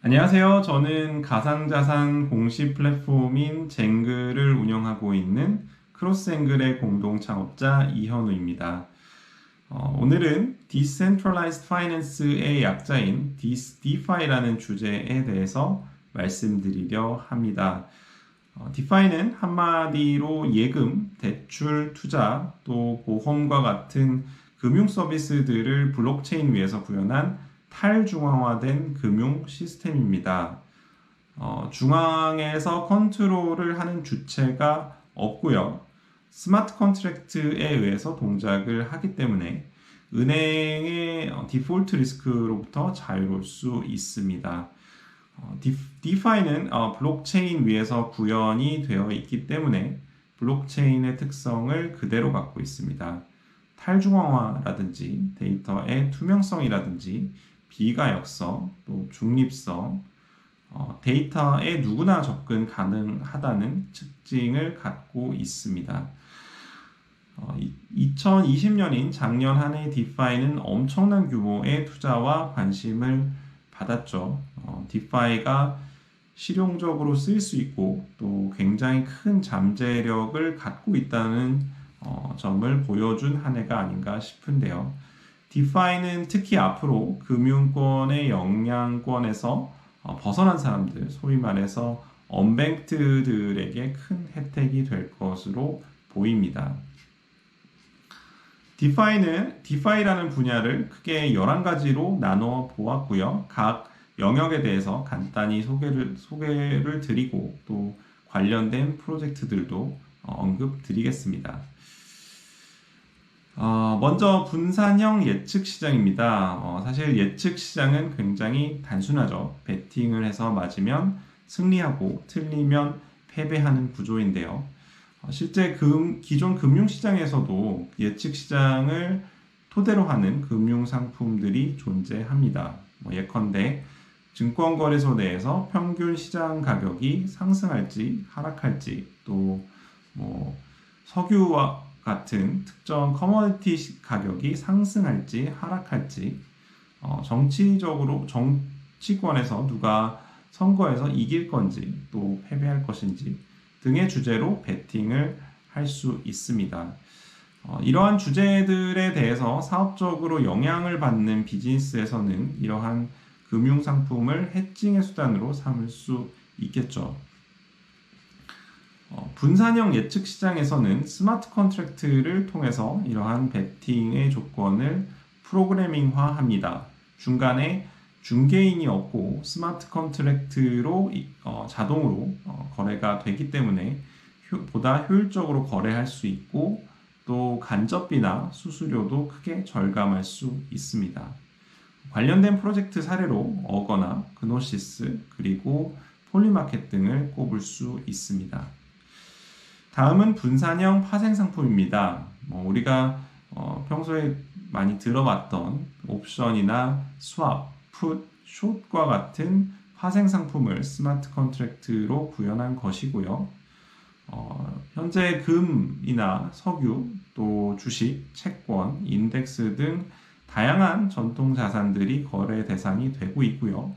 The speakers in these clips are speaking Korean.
안녕하세요. 저는 가상자산 공시 플랫폼인 쟁글을 운영하고 있는 크로스앵글의 공동 창업자 이현우입니다. 오늘은 Decentralized Finance의 약자인 DeFi라는 주제에 대해서 말씀드리려 합니다. DeFi는 한마디로 예금, 대출, 투자, 또 보험과 같은 금융 서비스들을 블록체인 위에서 구현한 탈중앙화된 금융 시스템입니다. 중앙에서 컨트롤을 하는 주체가 없고요. 스마트 컨트랙트에 의해서 동작을 하기 때문에 은행의 디폴트 리스크로부터 자유로울 수 있습니다. 디파이는 블록체인 위에서 구현이 되어 있기 때문에 블록체인의 특성을 그대로 갖고 있습니다. 탈중앙화라든지 데이터의 투명성이라든지 비가역성, 또 중립성, 데이터에 누구나 접근 가능하다는 특징을 갖고 있습니다. 2020년인 작년 한 해 디파이는 엄청난 규모의 투자와 관심을 받았죠. 디파이가 실용적으로 쓰일 수 있고 또 굉장히 큰 잠재력을 갖고 있다는 점을 보여준 한 해가 아닌가 싶은데요. 디파이는 특히 앞으로 금융권의 영향권에서 벗어난 사람들, 소위 말해서 언뱅크들에게 큰 혜택이 될 것으로 보입니다. 디파이라는 분야를 크게 11가지로 나눠 보았고요. 각 영역에 대해서 간단히 소개를 드리고 또 관련된 프로젝트들도 언급 드리겠습니다. 먼저 분산형 예측 시장입니다. 사실 예측 시장은 굉장히 단순하죠. 베팅을 해서 맞으면 승리하고 틀리면 패배하는 구조인데요. 실제 기존 금융시장에서도 예측 시장을 토대로 하는 금융상품들이 존재합니다. 예컨대 증권거래소 내에서 평균 시장 가격이 상승할지 하락할지 또 석유와 같은 특정 커머디티 가격이 상승할지 하락할지 정치권에서 누가 선거에서 이길 건지 또 패배할 것인지 등의 주제로 베팅을 할 수 있습니다. 이러한 주제들에 대해서 사업적으로 영향을 받는 비즈니스에서는 이러한 금융상품을 해칭의 수단으로 삼을 수 있겠죠. 분산형 예측 시장에서는 스마트 컨트랙트를 통해서 이러한 베팅의 조건을 프로그래밍화합니다. 중간에 중개인이 없고 스마트 컨트랙트로 자동으로 거래가 되기 때문에 보다 효율적으로 거래할 수 있고 또 간접비나 수수료도 크게 절감할 수 있습니다. 관련된 프로젝트 사례로 어거나 그노시스 그리고 폴리마켓 등을 꼽을 수 있습니다. 다음은 분산형 파생 상품입니다. 우리가 평소에 많이 들어봤던 옵션이나 스왑, 풋, 숏과 같은 파생 상품을 스마트 컨트랙트로 구현한 것이고요. 현재 금이나 석유, 또 주식, 채권, 인덱스 등 다양한 전통 자산들이 거래 대상이 되고 있고요.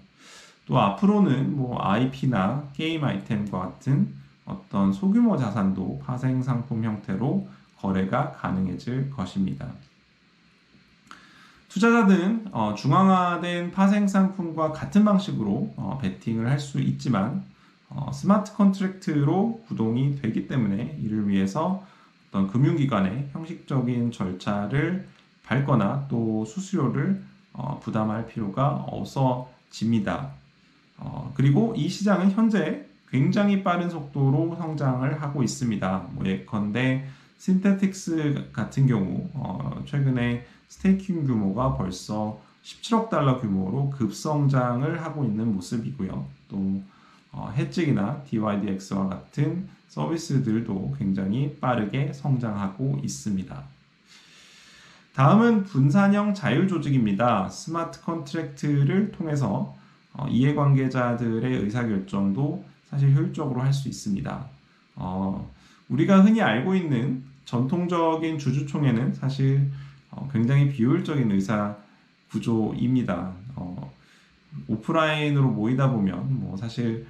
또 앞으로는 IP나 게임 아이템과 같은 어떤 소규모 자산도 파생 상품 형태로 거래가 가능해질 것입니다. 투자자들은 중앙화된 파생 상품과 같은 방식으로 베팅을 할 수 있지만 스마트 컨트랙트로 구동이 되기 때문에 이를 위해서 어떤 금융기관의 형식적인 절차를 밟거나 또 수수료를 부담할 필요가 없어집니다. 그리고 이 시장은 현재 굉장히 빠른 속도로 성장을 하고 있습니다. 예컨대 신테틱스 같은 경우 최근에 스테이킹 규모가 벌써 17억 달러 규모로 급성장을 하고 있는 모습이고요. 또 해직이나 DYDX와 같은 서비스들도 굉장히 빠르게 성장하고 있습니다. 다음은 분산형 자율조직입니다. 스마트 컨트랙트를 통해서 이해관계자들의 의사결정도 사실 효율적으로 할 수 있습니다. 우리가 흔히 알고 있는 전통적인 주주총회는 사실 굉장히 비효율적인 의사 구조입니다. 오프라인으로 모이다 보면 뭐 사실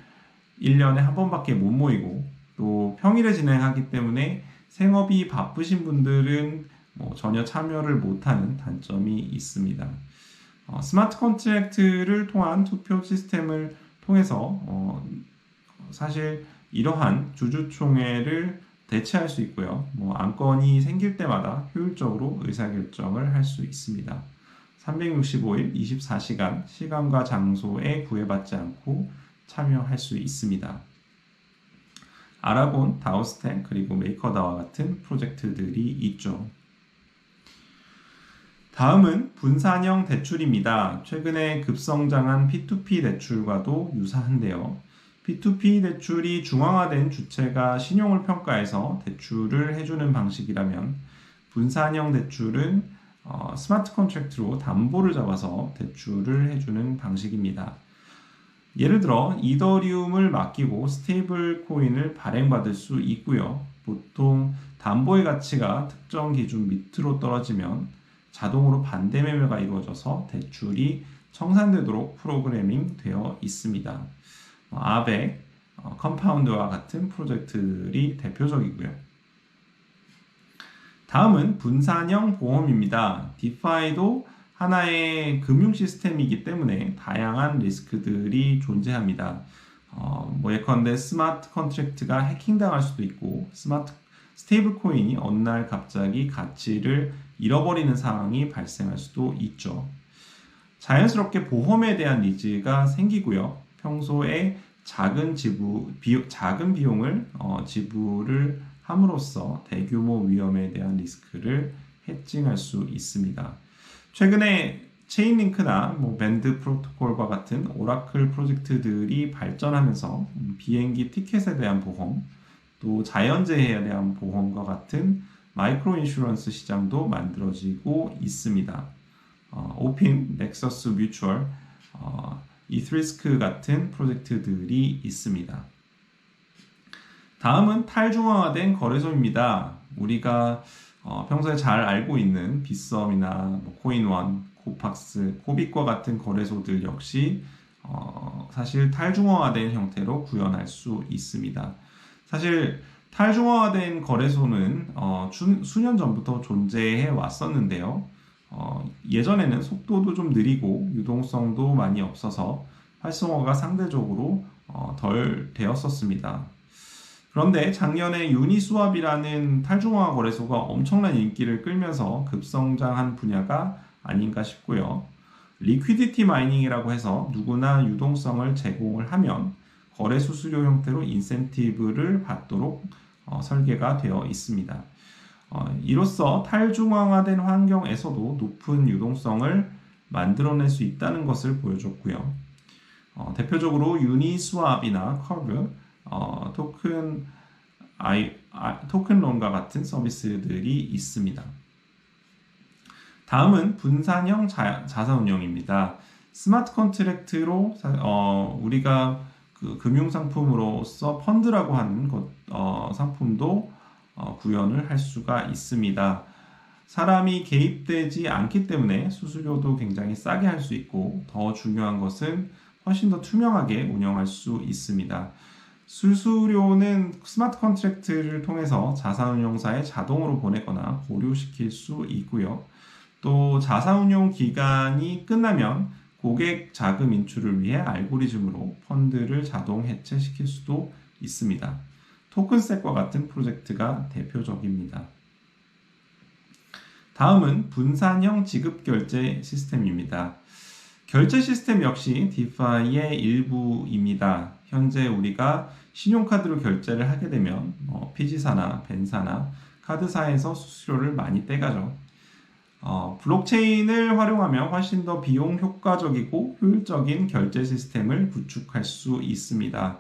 1년에 한 번밖에 못 모이고 또 평일에 진행하기 때문에 생업이 바쁘신 분들은 뭐 전혀 참여를 못하는 단점이 있습니다. 스마트 컨트랙트를 통한 투표 시스템을 통해서 사실 이러한 주주총회를 대체할 수 있고요. 뭐 안건이 생길 때마다 효율적으로 의사결정을 할 수 있습니다. 365일 24시간 시간과 장소에 구애받지 않고 참여할 수 있습니다. 아라곤, 다오스텐, 그리고 메이커다와 같은 프로젝트들이 있죠. 다음은 분산형 대출입니다. 최근에 급성장한 P2P 대출과도 유사한데요. P2P 대출이 중앙화된 주체가 신용을 평가해서 대출을 해주는 방식이라면 분산형 대출은 스마트 컨트랙트로 담보를 잡아서 대출을 해주는 방식입니다. 예를 들어 이더리움을 맡기고 스테이블 코인을 발행받을 수 있고요. 보통 담보의 가치가 특정 기준 밑으로 떨어지면 자동으로 반대 매매가 이루어져서 대출이 청산되도록 프로그래밍 되어 있습니다. 아벡, 컴파운드와 같은 프로젝트들이 대표적이고요. 다음은 분산형 보험입니다. 디파이도 하나의 금융 시스템이기 때문에 다양한 리스크들이 존재합니다. 예컨대 스마트 컨트랙트가 해킹당할 수도 있고 스테이블 코인이 어느 날 갑자기 가치를 잃어버리는 상황이 발생할 수도 있죠. 자연스럽게 보험에 대한 니즈가 생기고요. 평소에 작은 비용을 지불을 함으로써 대규모 위험에 대한 리스크를 해칭할 수 있습니다. 최근에 체인링크나 밴드 프로토콜과 같은 오라클 프로젝트들이 발전하면서 비행기 티켓에 대한 보험, 또 자연재해에 대한 보험과 같은 마이크로 인슈런스 시장도 만들어지고 있습니다. 오핀, 넥서스 뮤추얼, 이트리스크 같은 프로젝트들이 있습니다. 다음은 탈중앙화된 거래소입니다. 우리가 평소에 잘 알고 있는 빗썸이나 코인원, 코팍스, 코빅과 같은 거래소들 역시 사실 탈중앙화된 형태로 구현할 수 있습니다. 사실 탈중앙화된 거래소는 수년 전부터 존재해 왔었는데요. 예전에는 속도도 좀 느리고 유동성도 많이 없어서 활성화가 상대적으로 덜 되었었습니다. 그런데 작년에 유니스왑이라는 탈중앙화 거래소가 엄청난 인기를 끌면서 급성장한 분야가 아닌가 싶고요. 리퀴디티 마이닝이라고 해서 누구나 유동성을 제공을 하면 거래 수수료 형태로 인센티브를 받도록 설계가 되어 있습니다. 이로써 탈중앙화된 환경에서도 높은 유동성을 만들어낼 수 있다는 것을 보여줬고요. 대표적으로 유니스왑이나 커브, 토큰론과 같은 서비스들이 있습니다. 다음은 분산형 자산운용입니다. 스마트 컨트랙트로 우리가 금융상품으로서 펀드라고 하는 상품도 구현을 할 수가 있습니다. 사람이 개입되지 않기 때문에 수수료도 굉장히 싸게 할 수 있고 더 중요한 것은 훨씬 더 투명하게 운영할 수 있습니다. 수수료는 스마트 컨트랙트를 통해서 자산운용사에 자동으로 보내거나 보류시킬 수 있고요. 또 자산운용 기간이 끝나면 고객 자금 인출을 위해 알고리즘으로 펀드를 자동 해체시킬 수도 있습니다. 토큰셋과 같은 프로젝트가 대표적입니다. 다음은 분산형 지급결제 시스템입니다. 결제 시스템 역시 디파이의 일부입니다. 현재 우리가 신용카드로 결제를 하게 되면 피지사나 벤사나 카드사에서 수수료를 많이 떼가죠. 블록체인을 활용하면 훨씬 더 비용 효과적이고 효율적인 결제 시스템을 구축할 수 있습니다.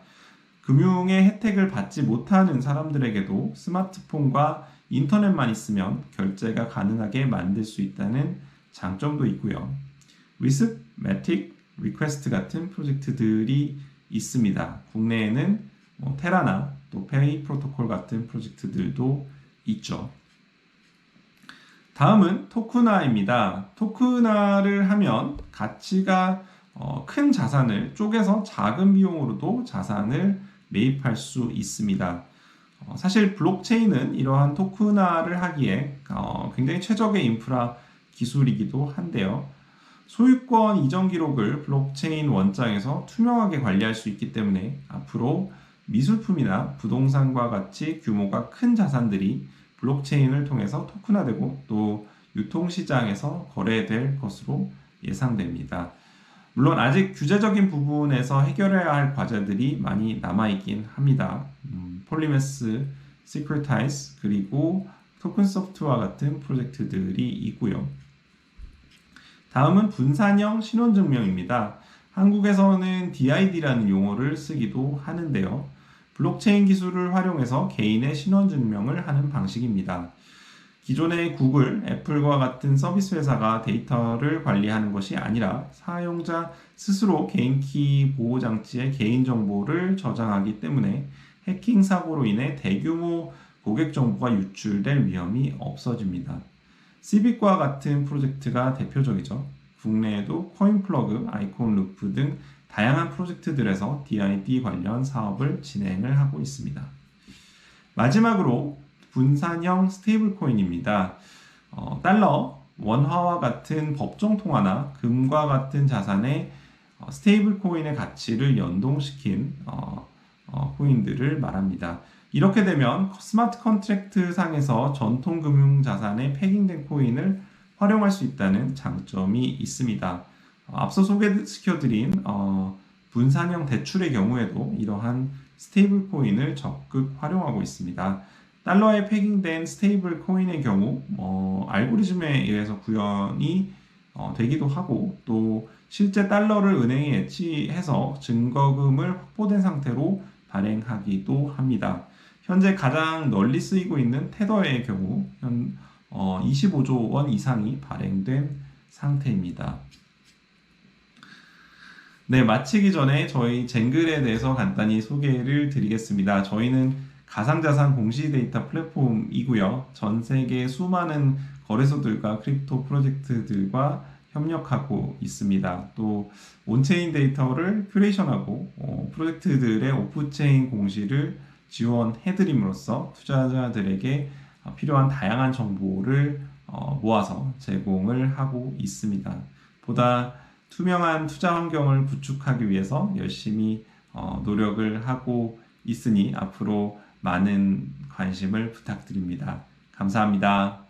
금융의 혜택을 받지 못하는 사람들에게도 스마트폰과 인터넷만 있으면 결제가 가능하게 만들 수 있다는 장점도 있고요. 위스매틱, 리퀘스트 같은 프로젝트들이 있습니다. 국내에는 테라나 또 페이 프로토콜 같은 프로젝트들도 있죠. 다음은 토큰화입니다. 토큰화를 하면 가치가 큰 자산을 쪼개서 작은 비용으로도 자산을 매입할 수 있습니다. 사실 블록체인은 이러한 토큰화를 하기에 굉장히 최적의 인프라 기술이기도 한데요. 소유권 이전 기록을 블록체인 원장에서 투명하게 관리할 수 있기 때문에 앞으로 미술품이나 부동산과 같이 규모가 큰 자산들이 블록체인을 통해서 토큰화되고 또 유통시장에서 거래될 것으로 예상됩니다. 물론 아직 규제적인 부분에서 해결해야 할 과제들이 많이 남아있긴 합니다. 폴리메스, 시크레타이즈, 그리고 토큰소프트와 같은 프로젝트들이 있고요. 다음은 분산형 신원증명입니다. 한국에서는 DID라는 용어를 쓰기도 하는데요. 블록체인 기술을 활용해서 개인의 신원증명을 하는 방식입니다. 기존의 구글, 애플과 같은 서비스 회사가 데이터를 관리하는 것이 아니라 사용자 스스로 개인키 보호 장치에 개인정보를 저장하기 때문에 해킹 사고로 인해 대규모 고객 정보가 유출될 위험이 없어집니다. 시빅과 같은 프로젝트가 대표적이죠. 국내에도 코인플러그, 아이콘루프 등 다양한 프로젝트들에서 DID 관련 사업을 진행을 하고 있습니다. 마지막으로 분산형 스테이블 코인입니다. 달러, 원화와 같은 법정 통화나 금과 같은 자산의 스테이블 코인의 가치를 연동시킨 코인들을 말합니다. 이렇게 되면 스마트 컨트랙트 상에서 전통 금융 자산에 패깅된 코인을 활용할 수 있다는 장점이 있습니다. 앞서 소개시켜드린 분산형 대출의 경우에도 이러한 스테이블 코인을 적극 활용하고 있습니다. 달러에 패깅된 스테이블 코인의 경우 알고리즘에 의해서 구현이 되기도 하고 또 실제 달러를 은행에 예치해서 증거금을 확보된 상태로 발행하기도 합니다. 현재 가장 널리 쓰이고 있는 테더의 경우 25조 원 이상이 발행된 상태입니다. 네, 마치기 전에 저희 쟁글에 대해서 간단히 소개를 드리겠습니다. 저희는 가상자산 공시 데이터 플랫폼이고요. 전 세계 수많은 거래소들과 크립토 프로젝트들과 협력하고 있습니다. 또 온체인 데이터를 큐레이션하고 프로젝트들의 오프체인 공시를 지원해드림으로써 투자자들에게 필요한 다양한 정보를 모아서 제공을 하고 있습니다. 보다 투명한 투자 환경을 구축하기 위해서 열심히 노력을 하고 있으니 앞으로 많은 관심을 부탁드립니다. 감사합니다.